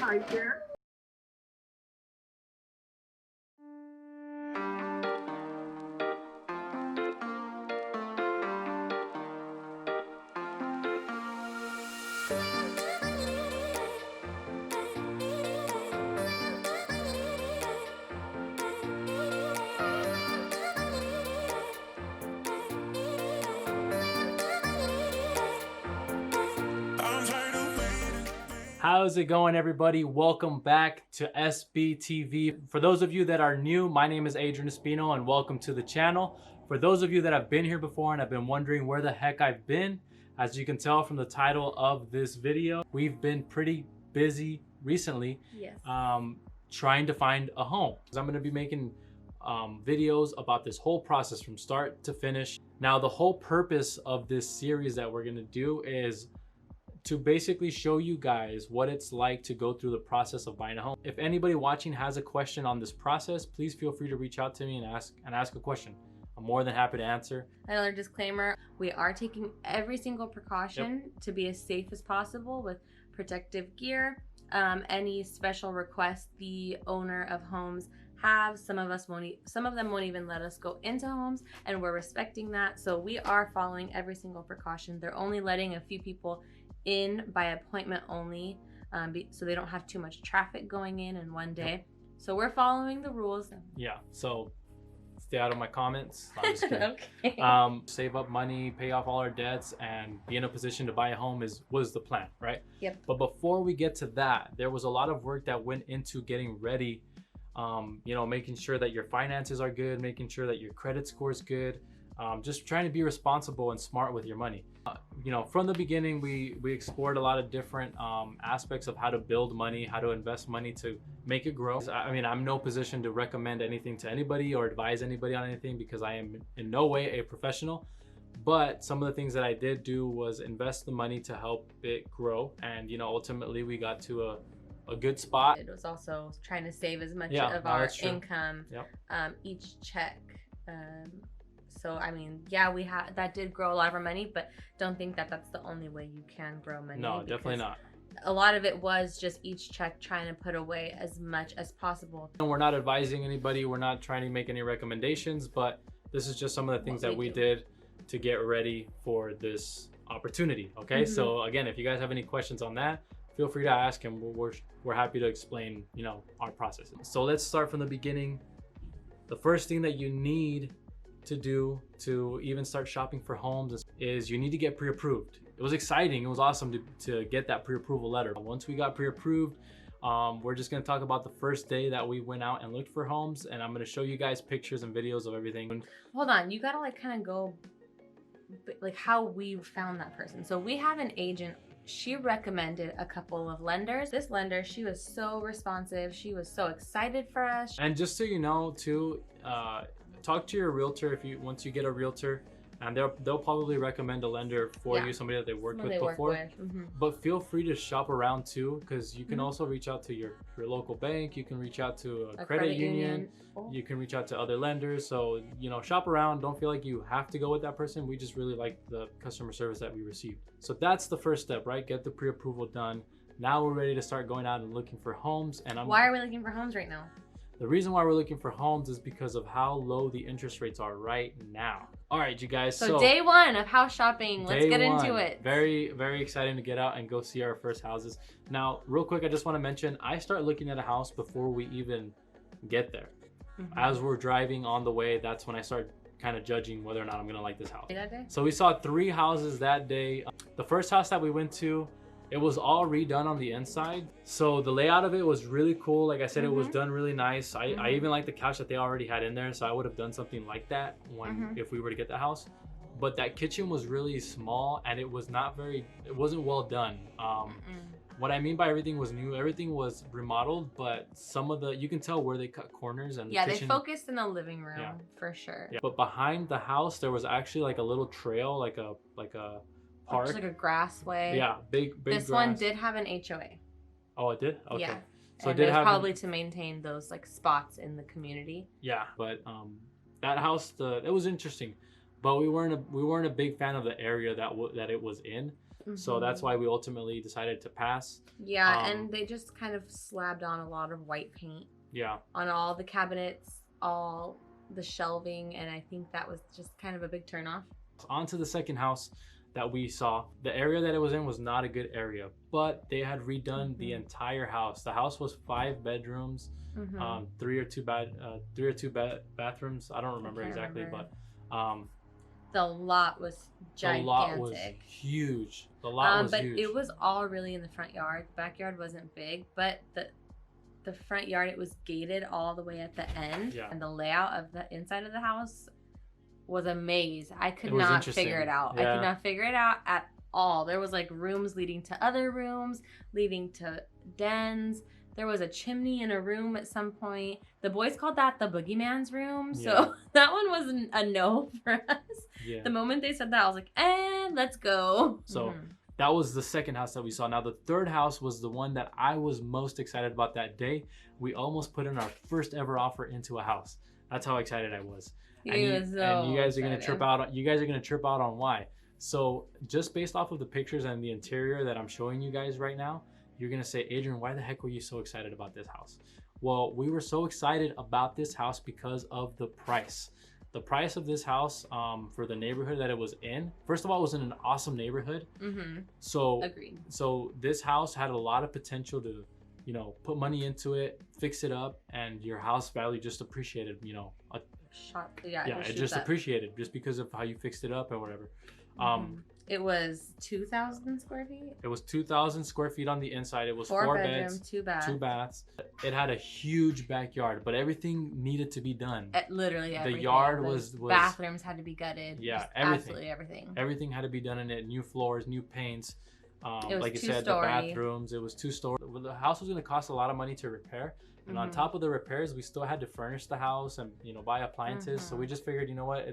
Hi there. How's it going, everybody? Welcome back to Espi TV. For those of you that are new, my name is Adrian Espino and welcome to the channel. For those of you that have been here before and have been wondering where the heck I've been, as you can tell from the title of this video, we've been pretty busy recently. Yes. Trying to find a home. I'm going to be making videos about this whole process from start to finish. Now, the whole purpose of this series that we're going to do is to basically show you guys what it's like to go through the process of buying a home. If anybody watching has a question on this process, please feel free to reach out to me and ask a question. I'm more than happy to answer. Another disclaimer, we are taking every single precaution to be as safe as possible with protective gear. Any special requests the owner of homes have, some of them won't even let us go into homes, and we're respecting that. So we are following every single precaution. They're only letting a few people in by appointment only, so they don't have too much traffic going in one day. Yep. So we're following the rules. Yeah, so stay out of my comments. I'm just kidding. Okay. Save up money, pay off all our debts, and be in a position to buy a home was the plan, right? Yep. But before we get to that, there was a lot of work that went into getting ready. Making sure that your finances are good, making sure that your credit score is good, just trying to be responsible and smart with your money. From the beginning, we explored a lot of different aspects of how to build money, how to invest money to make it grow. I mean, I'm in no position to recommend anything to anybody or advise anybody on anything because I am in no way a professional. But some of the things that I did do was invest the money to help it grow. And, ultimately we got to a good spot. It was also trying to save as much that's of our true. income, Yep. Each check. So I mean, yeah, that did grow a lot of our money, but don't think that that's the only way you can grow money. No, definitely not. A lot of it was just each check trying to put away as much as possible. And we're not advising anybody. We're not trying to make any recommendations, but this is just some of the things that we did to get ready for this opportunity. Okay. Mm-hmm. So again, if you guys have any questions on that, feel free to ask, and we're happy to explain, our process. So let's start from the beginning. The first thing that you need to do to even start shopping for homes is you need to get pre-approved. It was exciting. It was awesome to get that pre-approval letter. Once we got pre-approved, we're just going to talk about the first day that we went out and looked for homes, and I'm going to show you guys pictures and videos of everything. Hold on, you gotta kind of go how we found that person. So we have an agent. She recommended a couple of lenders. This lender, she was so responsive. She was so excited for us. And just so you know too, talk to your realtor once you get a realtor, and they'll probably recommend a lender for you, somebody that they worked with before. Mm-hmm. But feel free to shop around too, because you can also reach out to your local bank. You can reach out to a credit union. You can reach out to other lenders. So shop around. Don't feel like you have to go with that person. We just really like the customer service that we received. So that's the first step, right? Get the pre-approval done. Now we're ready to start going out and looking for homes. And why are we looking for homes right now? The reason why we're looking for homes is because of how low the interest rates are right now. All right, you guys. So day one of house shopping, let's get into it. Very, very exciting to get out and go see our first houses. Now, real quick, I just want to mention, I start looking at a house before we even get there. Mm-hmm. As we're driving on the way, that's when I start kind of judging whether or not I'm going to like this house. That day? So we saw 3 houses that day. The first house that we went to, it was all redone on the inside. So the layout of it was really cool. Like I said, it was done really nice. I even like the couch that they already had in there. So I would have done something like that if we were to get the house. But that kitchen was really small, and it wasn't well done. What I mean by everything was new, everything was remodeled, but you can tell where they cut corners, and the kitchen, they focused in the living room for sure. Yeah. But behind the house, there was actually like a little trail, like a park. Just like a grass way. Yeah, big This grass. one did have an HOA. Oh, it did? Okay. Yeah. So and it did have probably to maintain those spots in the community. Yeah, but that house, it was interesting, but we weren't a big fan of the area that it was in. So that's why we ultimately decided to pass. Yeah, and they just kind of slabbed on a lot of white paint. Yeah. On all the cabinets, all the shelving, and I think that was just kind of a big turnoff. On to the second house that we saw. The area that it was in was not a good area, but they had redone the entire house. The house was 5 bedrooms, 3 or 2 bathrooms. I don't remember exactly, but the lot was gigantic. The lot was huge. The lot was huge. But it was all really in the front yard. The backyard wasn't big, but the front yard, it was gated all the way at the end. Yeah. And the layout of the inside of the house was a maze. I could not figure it out. Yeah. I could not figure it out at all. There was like rooms leading to other rooms, leading to dens. There was a chimney in a room at some point. The boys called that the boogeyman's room. So that one was a no for us. Yeah. The moment they said that, I was like, let's go. So that was the second house that we saw. Now the third house was the one that I was most excited about that day. We almost put in our first ever offer into a house. That's how excited I was. And you guys are gonna trip out. You guys are gonna trip out on why. So just based off of the pictures and the interior that I'm showing you guys right now, you're gonna say, Adrian, why the heck were you so excited about this house? Well, we were so excited about this house because of the price. The price of this house for the neighborhood that it was in. First of all, it was in an awesome neighborhood. So agreed. So this house had a lot of potential to, you know, put money into it, fix it up, and your house value just appreciated. You know, it just appreciated just because of how you fixed it up and whatever. It was 2,000 square feet. It was 2,000 square feet on the inside. It was 4 bedrooms, beds, 2 baths. 2 baths. It had a huge backyard, but everything needed to be done. Literally everything. The yard was bathrooms had to be gutted. Yeah, everything. Absolutely everything. Everything had to be done in it. New floors, new paints. It was like you said, the bathrooms. It was 2-story. The house was going to cost a lot of money to repair. And on top of the repairs, we still had to furnish the house and, you know, buy appliances. So we just figured, you know what,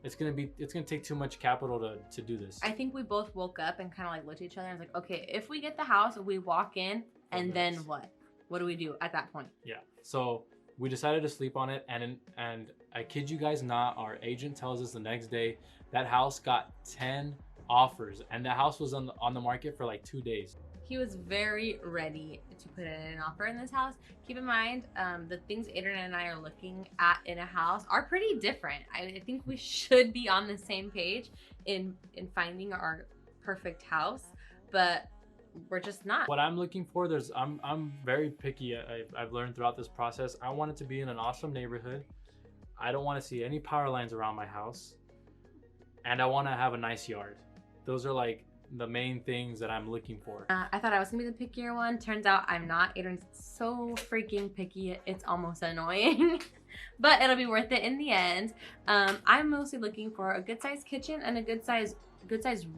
it's gonna take too much capital to do this. I think we both woke up and kind of like looked at each other and was like, okay, if we get the house, we walk in, and then what? What do we do at that point? Yeah. So we decided to sleep on it, and I kid you guys not, our agent tells us the next day that house got 10 offers, and the house was on the market for like 2 days. He was very ready to put in an offer in this house. Keep in mind, the things Adrian and I are looking at in a house are pretty different. I think we should be on the same page in finding our perfect house, but we're just not. What I'm looking for, I'm very picky. I've learned throughout this process. I want it to be in an awesome neighborhood. I don't want to see any power lines around my house, and I want to have a nice yard. Those are like the main things that I'm looking for. I thought I was gonna be the pickier one. Turns out I'm not. Adrian's so freaking picky, it's almost annoying. But it'll be worth it in the end. I'm mostly looking for a good sized kitchen and a good sized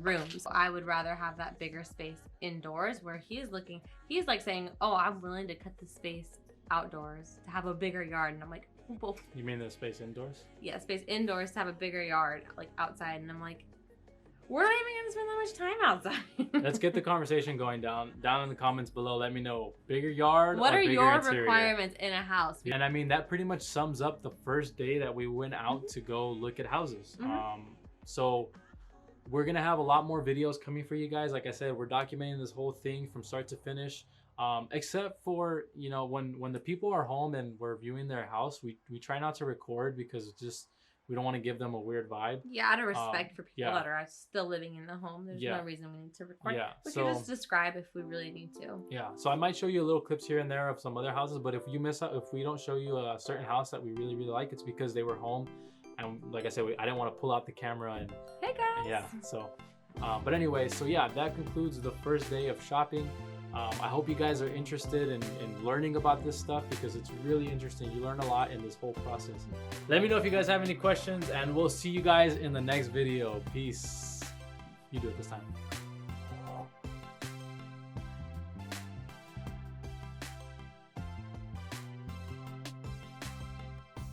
room. So I would rather have that bigger space indoors, where he's like saying, oh, I'm willing to cut the space outdoors to have a bigger yard. And I'm like, well, you mean the space indoors? Yeah, space indoors to have a bigger yard, like outside. And I'm like, we're not even gonna spend that much time outside. Let's get the conversation going down in the comments below. Let me know, bigger yard what or are bigger your interior? Requirements in a house? And I mean, that pretty much sums up the first day that we went out to go look at houses. So we're gonna have a lot more videos coming for you guys. Like I said, we're documenting this whole thing from start to finish. Except for, you know, when the people are home and we're viewing their house, we try not to record because just we don't want to give them a weird vibe. Yeah, out of respect for people that are still living in the home. There's no reason we need to record. Yeah, we can just describe if we really need to. Yeah, so I might show you a little clips here and there of some other houses, but if you miss out, if we don't show you a certain house that we really like, it's because they were home, and like I said, I didn't want to pull out the camera and. Hey guys. Yeah. So, but anyway, so yeah, that concludes the first day of shopping. I hope you guys are interested in learning about this stuff because it's really interesting. You learn a lot in this whole process. Let me know if you guys have any questions, and we'll see you guys in the next video. Peace. You do it this time.